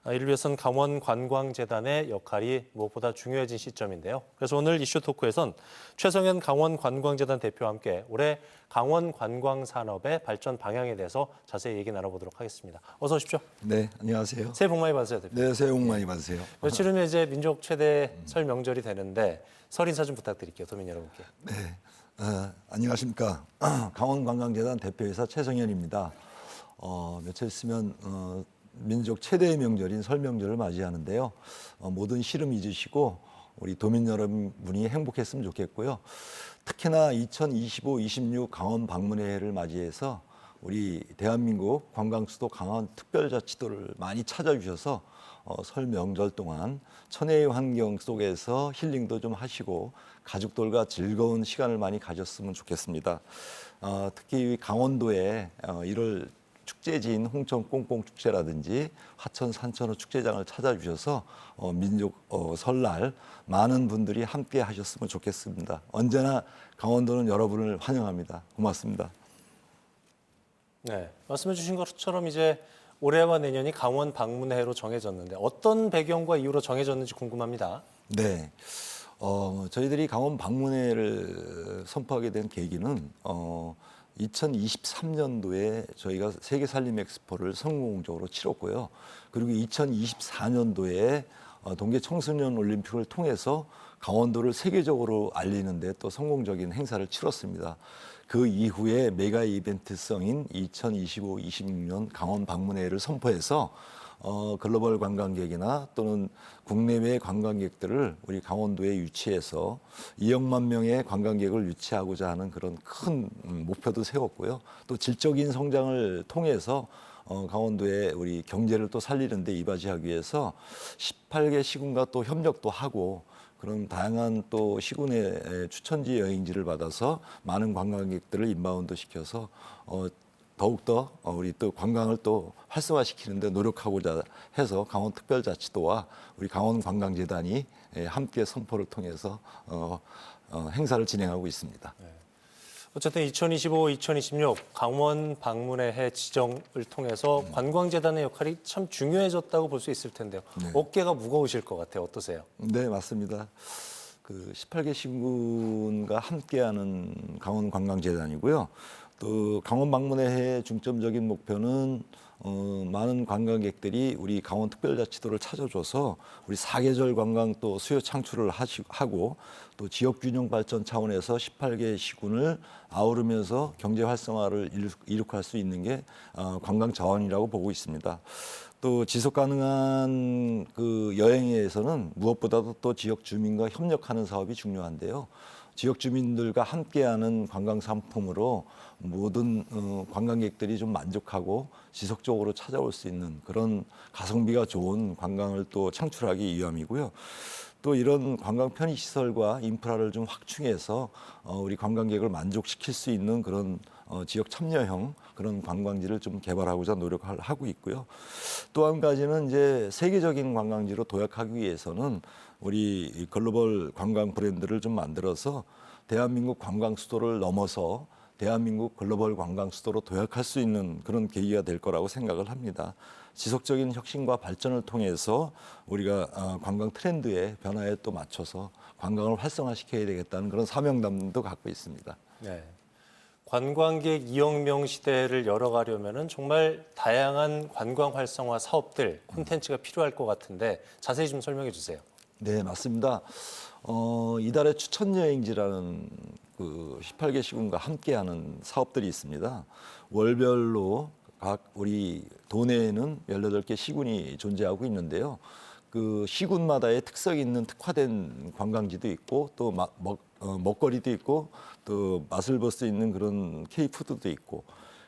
이를 위해선 강원관광재단의 역할이 무엇보다 중요해진 시점인데요. 그래서 오늘 이슈 토크에선 최성현 강원관광재단 대표와 함께 올해 강원관광산업의 발전 방향에 대해서 자세히 얘기 나눠보도록 하겠습니다. 어서 오십시오. 네, 안녕하세요. 새해 복 많이 받으세요, 대표. 네, 새해 복 많이 받으세요. 며칠 후면 이제 민족 최대 설 명절이 되는데 설 인사 좀 부탁드릴게요, 도민 여러분께. 네, 안녕하십니까. 강원관광재단 대표이사 최성현입니다. 며칠 있으면 민족 최대의 명절인 설 명절을 맞이하는데요. 모든 시름 잊으시고 우리 도민 여러분이 행복했으면 좋겠고요. 특히나 2025-26 강원 방문회를 맞이해서 우리 대한민국 관광수도 강원 특별자치도를 많이 찾아주셔서 설 명절 동안 천혜의 환경 속에서 힐링도 좀 하시고 가족들과 즐거운 시간을 많이 가졌으면 좋겠습니다. 특히 강원도에 1월 축제지인 홍천 꽁꽁축제라든지 화천 산천어 축제장을 찾아주셔서 민족 설날 많은 분들이 함께 하셨으면 좋겠습니다. 언제나 강원도는 여러분을 환영합니다. 고맙습니다. 네, 말씀해 주신 것처럼 이제 올해와 내년이 강원 방문해로 정해졌는데 어떤 배경과 이유로 정해졌는지 궁금합니다. 네, 저희들이 강원 방문회를 선포하게 된 계기는 2023년도에 저희가 세계살림 엑스포를 성공적으로 치렀고요. 그리고 2024년도에 동계 청소년 올림픽을 통해서 강원도를 세계적으로 알리는 데 또 성공적인 행사를 치렀습니다. 그 이후에 메가 이벤트성인 2025-26년 강원 방문회를 선포해서 글로벌 관광객이나 또는 국내외 관광객들을 우리 강원도에 유치해서 2억만 명의 관광객을 유치하고자 하는 그런 큰 목표도 세웠고요. 또 질적인 성장을 통해서 강원도의 우리 경제를 또 살리는 데 이바지하기 위해서 18개 시군과 또 협력도 하고 그런 다양한 또 시군의 추천지 여행지를 받아서 많은 관광객들을 인바운드 시켜서 더욱더 우리 또 관광을 또 활성화시키는 데 노력하고자 해서 강원특별자치도와 우리 강원관광재단이 함께 선포를 통해서 행사를 진행하고 있습니다. 네. 어쨌든 2025-2026 강원 방문의 해 지정을 통해서 관광재단의 역할이 참 중요해졌다고 볼 수 있을 텐데요. 네. 어깨가 무거우실 것 같아요. 어떠세요? 네, 맞습니다. 그 18개 시군과 함께하는 강원관광재단이고요. 또 강원 방문의 해 중점적인 목표는 많은 관광객들이 우리 강원특별자치도를 찾아줘서 우리 사계절 관광 또 수요 창출을 하고 또 지역균형 발전 차원에서 18개 시군을 아우르면서 경제 활성화를 이룩할 수 있는 게 관광 자원이라고 보고 있습니다. 또 지속 가능한 그 여행에서는 무엇보다도 또 지역 주민과 협력하는 사업이 중요한데요. 지역 주민들과 함께하는 관광 상품으로 모든 관광객들이 좀 만족하고 지속적으로 찾아올 수 있는 그런 가성비가 좋은 관광을 또 창출하기 위함이고요. 또 이런 관광 편의 시설과 인프라를 좀 확충해서 우리 관광객을 만족시킬 수 있는 그런 지역 참여형 그런 관광지를 좀 개발하고자 노력을 하고 있고요. 또 한 가지는 이제 세계적인 관광지로 도약하기 위해서는 우리 글로벌 관광 브랜드를 좀 만들어서 대한민국 관광 수도를 넘어서 대한민국 글로벌 관광 수도로 도약할 수 있는 그런 계기가 될 거라고 생각을 합니다. 지속적인 혁신과 발전을 통해서 우리가 관광 트렌드의 변화에 또 맞춰서 관광을 활성화시켜야 되겠다는 그런 사명감도 갖고 있습니다. 네. 관광객 2억 명 시대를 열어가려면은 정말 다양한 관광 활성화 사업들, 콘텐츠가 필요할 것 같은데 자세히 좀 설명해 주세요. 네, 맞습니다. 이달의 추천 여행지라는 그 18개 시군과 함께하는 사업들이 있습니다. 월별로 각 우리 도내에는 18개 시군이 존재하고 있는데요. 그 시군마다의 특색이 있는 특화된 관광지도 있고 또 먹거리도 있고 또 맛을 볼 수 있는 그런 K푸드도 있고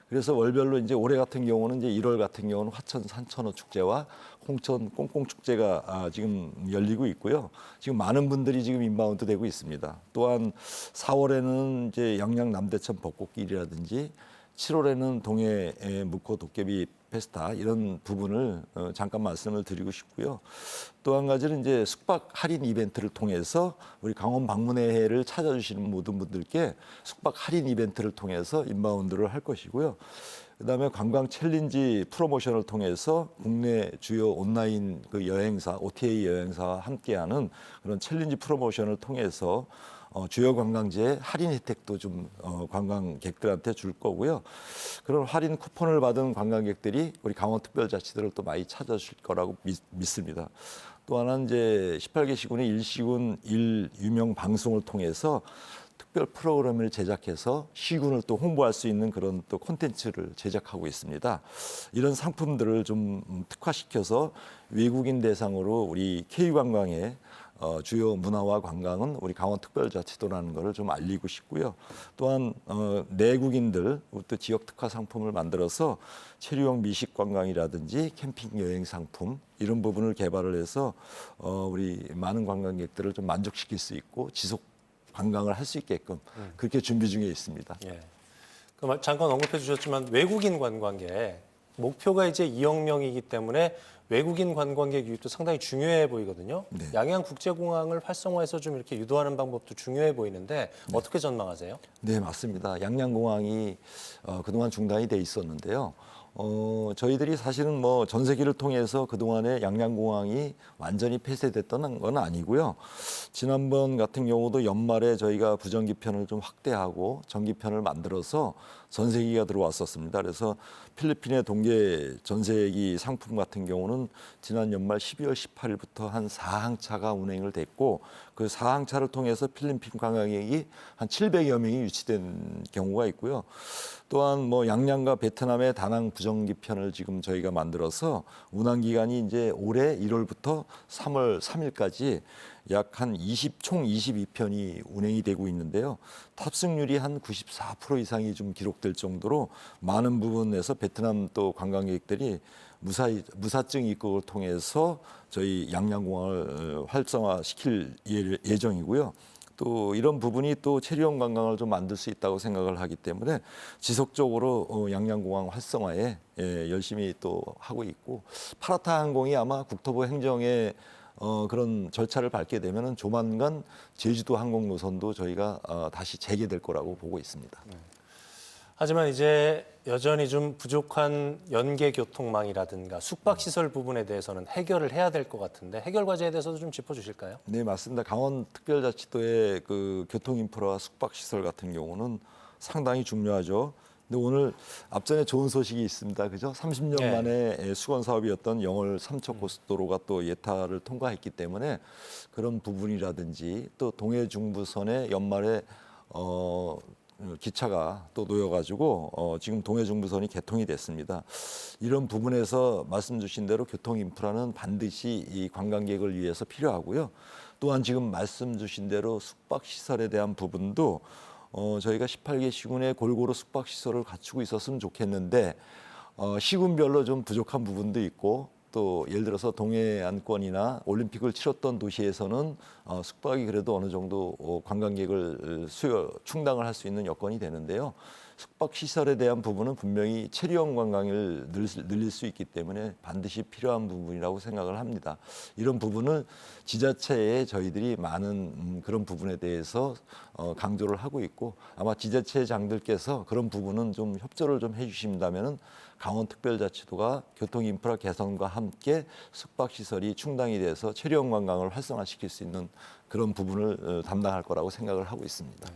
그래서 월별로 이제 올해 같은 경우는 이제 1월 같은 경우는 화천 산천어 축제와 홍천 꽁꽁 축제가 지금 열리고 있고요. 지금 많은 분들이 지금 인바운드 되고 있습니다. 또한 4월에는 이제 양양 남대천 벚꽃길이라든지 7월에는 동해 묵호 도깨비 페스타 이런 부분을 잠깐 말씀을 드리고 싶고요. 또 한 가지는 이제 숙박 할인 이벤트를 통해서 우리 강원 방문회를 찾아주시는 모든 분들께 숙박 할인 이벤트를 통해서 인바운드를 할 것이고요. 그다음에 관광 챌린지 프로모션을 통해서 국내 주요 온라인 그 여행사, OTA 여행사와 함께하는 그런 챌린지 프로모션을 통해서 주요 관광지의 할인 혜택도 좀 관광객들한테 줄 거고요. 그런 할인 쿠폰을 받은 관광객들이 우리 강원특별자치도를 또 많이 찾아주실 거라고 믿습니다. 또 하나는 이제 18개 시군의 1시군 1유명 방송을 통해서 특별 프로그램을 제작해서 시군을 또 홍보할 수 있는 그런 또 콘텐츠를 제작하고 있습니다. 이런 상품들을 좀 특화시켜서 외국인 대상으로 우리 K관광에 주요 문화와 관광은 우리 강원특별자치도라는 것을 좀 알리고 싶고요. 또한 내국인들 또 지역 특화 상품을 만들어서 체류형 미식 관광이라든지 캠핑 여행 상품 이런 부분을 개발을 해서 우리 많은 관광객들을 좀 만족시킬 수 있고 지속 관광을 할 수 있게끔 그렇게 준비 중에 있습니다. 예. 잠깐 언급해 주셨지만 외국인 관광객 목표가 이제 2억 명이기 때문에 외국인 관광객 유입도 상당히 중요해 보이거든요. 네. 양양국제공항을 활성화해서 좀 이렇게 유도하는 방법도 중요해 보이는데 어떻게 전망하세요? 네, 맞습니다. 양양공항이 그동안 중단이 돼 있었는데요. 저희들이 사실은 뭐 전세기를 통해서 그동안에 양양공항이 완전히 폐쇄됐던 건 아니고요. 지난번 같은 경우도 연말에 저희가 부전기편을 좀 확대하고 전기편을 만들어서 전세기가 들어왔었습니다. 그래서 필리핀의 동계 전세기 상품 같은 경우는 지난 연말 12월 18일부터 한 4항차가 운행을 됐고 그 4항차를 통해서 필리핀 관광객이 한 700여 명이 유치된 경우가 있고요. 또한 뭐 양양과 베트남의 다낭 부정기편을 지금 저희가 만들어서 운항 기간이 이제 올해 1월부터 3월 3일까지 약 한 총 22편이 운행이 되고 있는데요. 탑승률이 한 94% 이상이 좀 기록될 정도로 많은 부분에서 베트남 또 관광객들이 무사증 입국을 통해서 저희 양양공항을 활성화시킬 예정이고요. 또 이런 부분이 또 체류형 관광을 좀 만들 수 있다고 생각을 하기 때문에 지속적으로 양양공항 활성화에 열심히 또 하고 있고 파라타 항공이 아마 국토부 행정에 그런 절차를 밟게 되면은 조만간 제주도 항공 노선도 저희가 다시 재개될 거라고 보고 있습니다. 하지만 이제 여전히 좀 부족한 연계 교통망이라든가 숙박시설 부분에 대해서는 해결을 해야 될 것 같은데 해결 과제에 대해서도 좀 짚어주실까요? 네, 맞습니다. 강원특별자치도의 그 교통인프라와 숙박시설 같은 경우는 상당히 중요하죠. 근데 오늘 앞전에 좋은 소식이 있습니다. 그죠? 30년 네. 만에 수건 사업이었던 영월 삼척 고속도로가 또 예타를 통과했기 때문에 그런 부분이라든지 또 동해 중부선의 연말에 기차가 또 놓여가지고 지금 동해 중부선이 개통이 됐습니다. 이런 부분에서 말씀 주신 대로 교통 인프라는 반드시 이 관광객을 위해서 필요하고요. 또한 지금 말씀 주신 대로 숙박 시설에 대한 부분도 저희가 18개 시군에 골고루 숙박 시설을 갖추고 있었으면 좋겠는데 시군별로 좀 부족한 부분도 있고 또 예를 들어서 동해안권이나 올림픽을 치렀던 도시에서는 숙박이 그래도 어느 정도 관광객을 충당을 할 수 있는 여건이 되는데요. 숙박 시설에 대한 부분은 분명히 체류형 관광을 늘릴 수 있기 때문에 반드시 필요한 부분이라고 생각을 합니다. 이런 부분을 지자체에 저희들이 많은 그런 부분에 대해서 강조를 하고 있고 아마 지자체장들께서 그런 부분은 좀 협조를 좀 해주신다면은 강원특별자치도가 교통인프라 개선과 함께 숙박시설이 충당이 돼서 체류형 관광을 활성화시킬 수 있는 그런 부분을 담당할 거라고 생각을 하고 있습니다.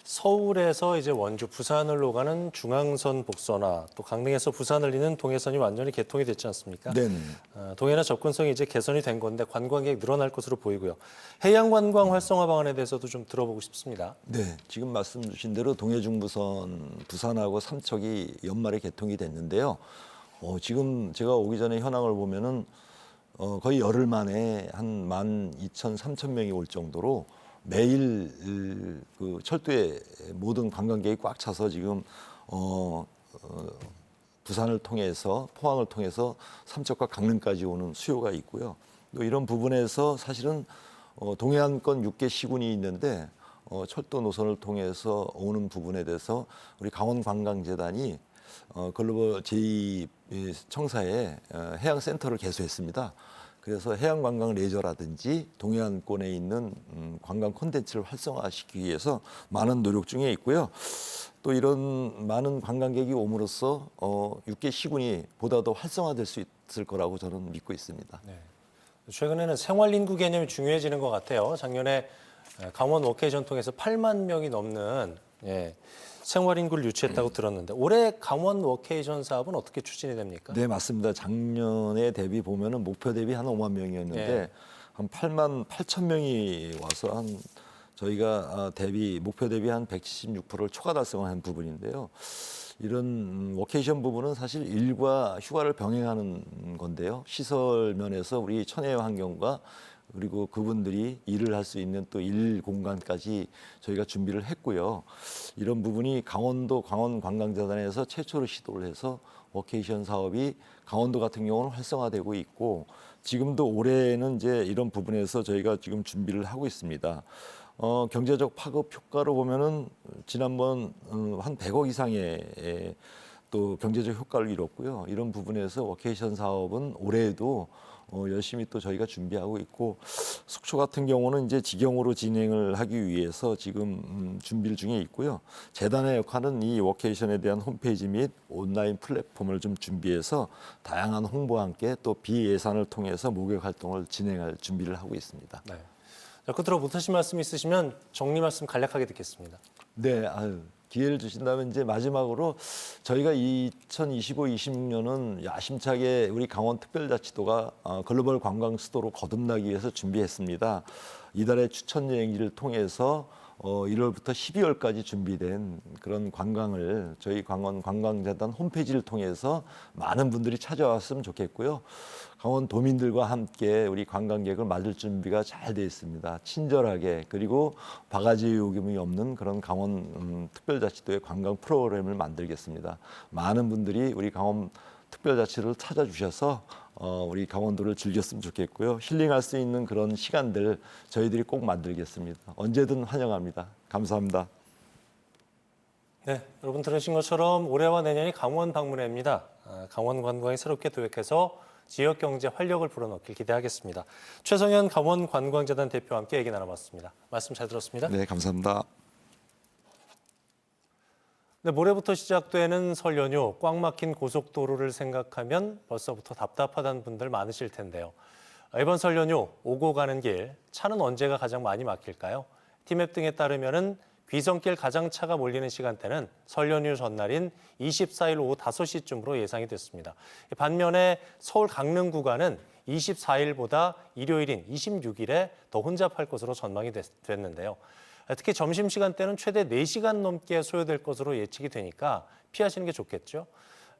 서울에서 이제 원주, 부산을 오가는 중앙선 복선화, 또 강릉에서 부산을 잇는 동해선이 완전히 개통이 됐지 않습니까? 네. 동해나 접근성이 이제 개선이 된 건데 관광객 늘어날 것으로 보이고요. 해양 관광 활성화 방안에 대해서도 좀 들어보고 싶습니다. 네, 지금 말씀 주신 대로 동해중부선 부산하고 삼척이 연말에 개통이 됐는데요. 지금 제가 오기 전에 현황을 보면은 거의 열흘 만에 한 12,000, 3,000명이 올 정도로 매일 그 철도에 모든 관광객이 꽉 차서 지금 부산을 통해서 포항을 통해서 삼척과 강릉까지 오는 수요가 있고요. 또 이런 부분에서 사실은 동해안권 6개 시군이 있는데 철도 노선을 통해서 오는 부분에 대해서 우리 강원관광재단이 글로벌 제2청사에 해양센터를 개소했습니다. 그래서 해양관광 레저라든지 동해안권에 있는 관광 콘텐츠를 활성화시키기 위해서 많은 노력 중에 있고요. 또 이런 많은 관광객이 옴으로써 6개 시군이 보다 더 활성화될 수 있을 거라고 저는 믿고 있습니다. 네. 최근에는 생활인구 개념이 중요해지는 것 같아요. 작년에 강원 워케이션 통해서 8만 명이 넘는 생활인구를 유치했다고 들었는데 올해 강원 워케이션 사업은 어떻게 추진이 됩니까? 네, 맞습니다. 작년에 대비 보면은 목표 대비 한 5만 명이었는데 한 8만 8천 명이 와서 저희가 목표 대비 한 176%를 초과 달성한 부분인데요. 이런 워케이션 부분은 사실 일과 휴가를 병행하는 건데요. 시설 면에서 우리 천혜 환경과 그리고 그분들이 일을 할 수 있는 또 일 공간까지 저희가 준비를 했고요. 이런 부분이 강원도 강원관광재단에서 최초로 시도를 해서 워케이션 사업이 강원도 같은 경우는 활성화되고 있고 지금도 올해는 이제 이런 부분에서 저희가 지금 준비를 하고 있습니다. 경제적 파급 효과로 보면은 지난번 한 100억 이상의 또 경제적 효과를 이뤘고요. 이런 부분에서 워케이션 사업은 올해에도 열심히 또 저희가 준비하고 있고 속초 같은 경우는 이제 직영으로 진행을 하기 위해서 지금 준비 중에 있고요. 재단의 역할은 이 워케이션에 대한 홈페이지 및 온라인 플랫폼을 좀 준비해서 다양한 홍보와 함께 또 비예산을 통해서 모객 활동을 진행할 준비를 하고 있습니다. 네. 자, 끝으로 못하신 말씀 있으시면 정리 말씀 간략하게 듣겠습니다. 네, 기회를 주신다면 이제 마지막으로 저희가 2025-26년은 야심차게 우리 강원특별자치도가 글로벌 관광 수도로 거듭나기 위해서 준비했습니다. 이달의 추천 여행지를 통해서 1월부터 12월까지 준비된 그런 관광을 저희 관광재단 홈페이지를 통해서 많은 분들이 찾아왔으면 좋겠고요. 강원도민들과 함께 우리 관광객을 맞을 준비가 잘 돼 있습니다. 친절하게 그리고 바가지 요금이 없는 그런 강원 특별자치도의 관광 프로그램을 만들겠습니다. 많은 분들이 우리 강원 특별자치를 찾아주셔서 우리 강원도를 즐겼으면 좋겠고요. 힐링할 수 있는 그런 시간들 저희들이 꼭 만들겠습니다. 언제든 환영합니다. 감사합니다. 네, 여러분 들으신 것처럼 올해와 내년이 강원 방문회입니다. 강원 관광이 새롭게 도약해서 지역 경제 활력을 불어넣길 기대하겠습니다. 최성현 강원관광재단 대표와 함께 얘기 나눠봤습니다. 말씀 잘 들었습니다. 네, 감사합니다. 네, 모레부터 시작되는 설 연휴, 꽉 막힌 고속도로를 생각하면 벌써부터 답답하다는 분들 많으실 텐데요. 이번 설 연휴 오고 가는 길, 차는 언제가 가장 많이 막힐까요? 티맵 등에 따르면은 귀성길 가장 차가 몰리는 시간대는 설 연휴 전날인 24일 오후 5시쯤으로 예상이 됐습니다. 반면에 서울 강릉 구간은 24일보다 일요일인 26일에 더 혼잡할 것으로 전망이 됐는데요. 특히 점심시간대는 최대 4시간 넘게 소요될 것으로 예측이 되니까 피하시는 게 좋겠죠.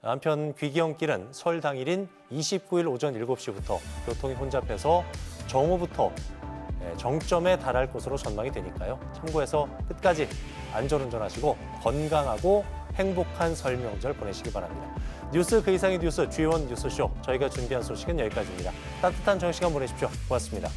한편 귀경길은 설 당일인 29일 오전 7시부터 교통이 혼잡해서 정오부터 정점에 달할 것으로 전망이 되니까요. 참고해서 끝까지 안전운전하시고 건강하고 행복한 설 명절 보내시기 바랍니다. 뉴스 그 이상의 뉴스 G1 뉴스쇼 저희가 준비한 소식은 여기까지입니다. 따뜻한 정시간 보내십시오. 고맙습니다.